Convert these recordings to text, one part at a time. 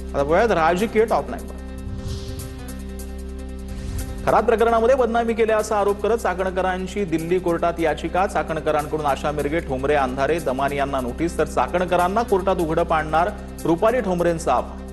आता बघूयात राजकीय टॉप 9 वर. खरात प्रकरणामध्ये बदनामी केल्याचा आरोप करत चाकणकरांची दिल्ली कोर्टात याचिका. चाकणकरांकडून आशा मिरगे, ठोंबरे, अंधारे, दमानी यांना नोटीस. तर चाकणकरांना कोर्टात उघडं पाडणार रुपाली ठोंबरेंचं आव्हान.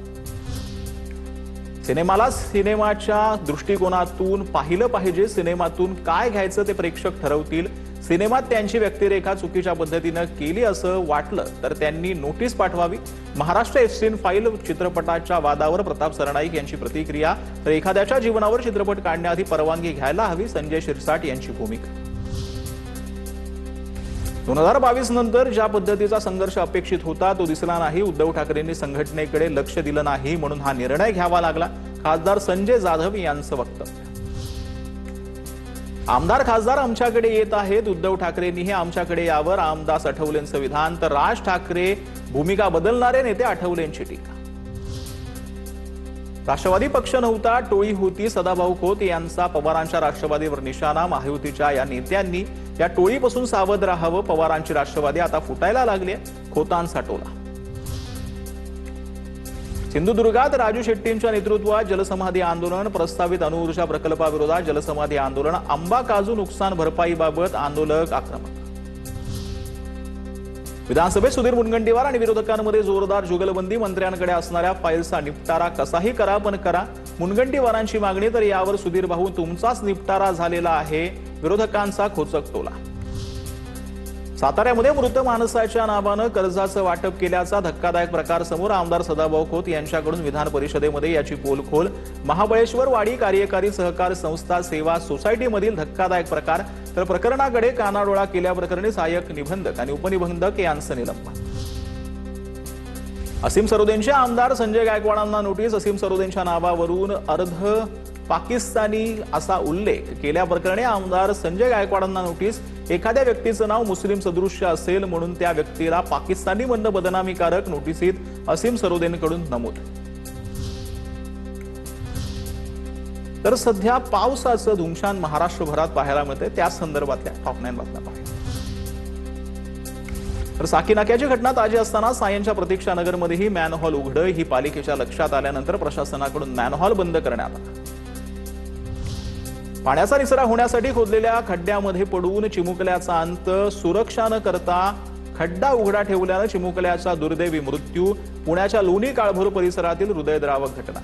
सिनेमाला सिनेमाच्या दृष्टिकोनातून पाहिलं पाहिजे. सिनेमातून काय घ्यायचं ते प्रेक्षक ठरवतील. सिनेमात त्यांची व्यक्तिरेखा चुकीच्या पद्धतीनं केली असं वाटलं तर त्यांनी नोटीस पाठवावी. महाराष्ट्र एफसीन फाईल चित्रपटाच्या वादावर प्रताप सरनाईक यांची प्रतिक्रिया. तर एखाद्याच्या जीवनावर चित्रपट काढण्याआधी परवानगी घ्यायला हवी, संजय शिरसाट यांची भूमिका. 2022 नंतर ज्या पद्धतीचा संघर्ष अपेक्षित होता तो दिसला नाही. उद्धव ठाकरेंनी संघटनेकडे लक्ष दिलं नाही म्हणून हा निर्णय घ्यावा लागला. खासदार संजय जाधव यांचं वक्तव्य. आमदार खासदार आमच्याकडे येत आहेत. उद्धव ठाकरेंनीही आमच्याकडे यावर. रामदास आठवलेंचं विधान. तर राज ठाकरे भूमिका बदलणारे नेते आठवलेंची टीका. राष्ट्रवादी पक्ष नव्हता, टोळी होती. सदाभाऊ खोत यांचा पवारांच्या राष्ट्रवादीवर निशाणा. महायुतीच्या या नेत्यांनी या टोळीपासून सावध राहावं. पवारांची राष्ट्रवादी आता फुटायला लागली. खोतांचा टोला. सिंधुदुर्गात राजू शेट्टींच्या नेतृत्वात जलसमाधी आंदोलन. प्रस्तावित अणुऊर्जा प्रकल्पाविरोधात जलसमाधी आंदोलन. आंबा काजू नुकसान भरपाईबाबत आंदोलक आक्रमक. विधानसभेत सुधीर मुनगंटीवार आणि विरोधकांमध्ये जोरदार जुगलबंदी. मंत्र्यांकडे असणाऱ्या फाईल्सचा निपटारा कसाही करा पण करा, मुनगंटीवारांची मागणी. तर यावर सुधीर भाऊ तुमचाच निपटारा झालेला आहे, विरोधकांचा खोचक टोला. साताऱ्यामध्ये मृत माणसाच्या नावानं कर्जाचं वाटप केल्याचा धक्कादायक प्रकार समोर. आमदार सदाभाऊ खोत यांच्याकडून विधान परिषदेमध्ये याची पोलखोल. महाबळेश्वर वाडी कार्यकारी सहकार संस्था सेवा सोसायटीमधील धक्कादायक प्रकार. तर प्रकरणाकडे कानाडोळा केल्याप्रकरणी सहाय्यक निबंधक आणि उपनिबंधक यांचं निलंबन. असीम सरोदेंचे आमदार संजय गायकवाडांना नोटीस. असीम सरोदेंच्या नावावरून अर्ध पाकिस्तानी असा उल्लेख केल्याप्रकरणी आमदार संजय गायकवाडांना नोटीस. एखाद्या व्यक्तीचं नाव मुस्लिम सदृश्य असेल म्हणून त्या व्यक्तीला पाकिस्तानी म्हणणं बदनामीकारक. नोटीसीत असीम सरोदेंकडून नमूद. तर सध्या पावसाचं धुमशान महाराष्ट्रभरात पाहायला मिळते. त्या संदर्भातल्या टॉप 9 बातम्या पाहूया. तर साकीनाक्याची घटना ताजी असताना सायनच्या प्रतीक्षा नगरमध्येही मॅनहॉल उघडं. ही पालिकेच्या लक्षात आल्यानंतर प्रशासनाकडून मॅनहॉल बंद करण्यात आला. पाण्याचा निचरा होण्यासाठी खोदलेल्या खड्ड्यामध्ये पडून चिमुकल्याचा अंत. सुरक्षा न करता खड्डा उघडा ठेवल्यानं चिमुकल्याचा दुर्दैवी मृत्यू. पुण्याच्या लोणी काळभोर परिसरातील हृदयद्रावक घटना.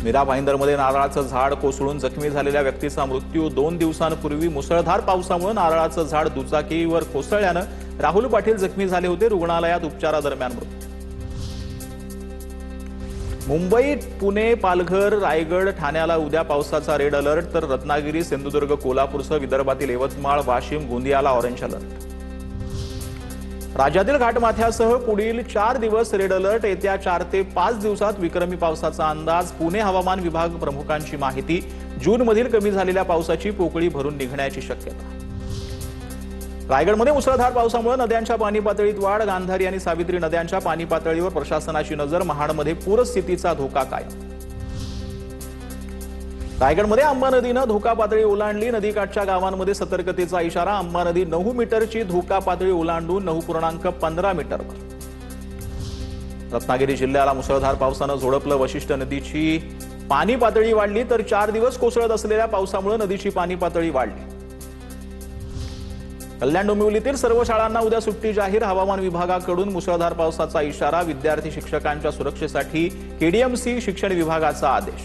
मीरा भाईंदरमध्ये नारळाचं झाड कोसळून जखमी झालेल्या व्यक्तीचा मृत्यू. 2 दिवसांपूर्वी मुसळधार पावसामुळे नारळाचं झाड दुचाकीवर कोसळल्यानं राहुल पाटील जखमी झाले होते. रुग्णालयात उपचारादरम्यान मृत्यू. मुंबई, पुणे, पालघर, रायगड, ठाण्याला उद्या पावसाचा रेड अलर्ट. तर रत्नागिरी, सिंधुदुर्ग, कोल्हापूरसह विदर्भातील यवतमाळ, वाशिम, गोंदियाला ऑरेंज अलर्ट. राज्यातील घाटमाथ्यासह पुढील 4 दिवस रेड अलर्ट. येत्या 4 ते 5 दिवसात विक्रमी पावसाचा अंदाज. पुणे हवामान विभाग प्रमुखांची माहिती. जूनमधील कमी झालेल्या पावसाची पोकळी भरून निघण्याची शक्यता. रायगडमध्ये मुसळधार पावसामुळे नद्यांच्या पाणी पातळीत वाढ. गांधारी आणि सावित्री नद्यांच्या पाणी पातळीवर प्रशासनाची नजर. महाडमध्ये पूरस्थितीचा धोका कायम. रायगडमध्ये अंबा नदीनं धोका पातळी ओलांडली. नदीकाठच्या गावांमध्ये सतर्कतेचा इशारा. अंबा नदी 9 मीटरची धोका पातळी ओलांडून 9.15 मीटरवर. रत्नागिरी जिल्ह्याला मुसळधार पावसानं झोडपलं. वशिष्ठ नदीची पाणी पातळी वाढली. तर 4 दिवस कोसळत असलेल्या पावसामुळे नदीची पाणी पातळी वाढली. कल्याण डोंबिवलीतील सर्व शाळांना उद्या सुट्टी जाहीर. हवामान विभागाकडून मुसळधार पावसाचा इशारा. विद्यार्थी शिक्षकांच्या सुरक्षेसाठी केडीएमसी शिक्षण विभागाचा आदेश.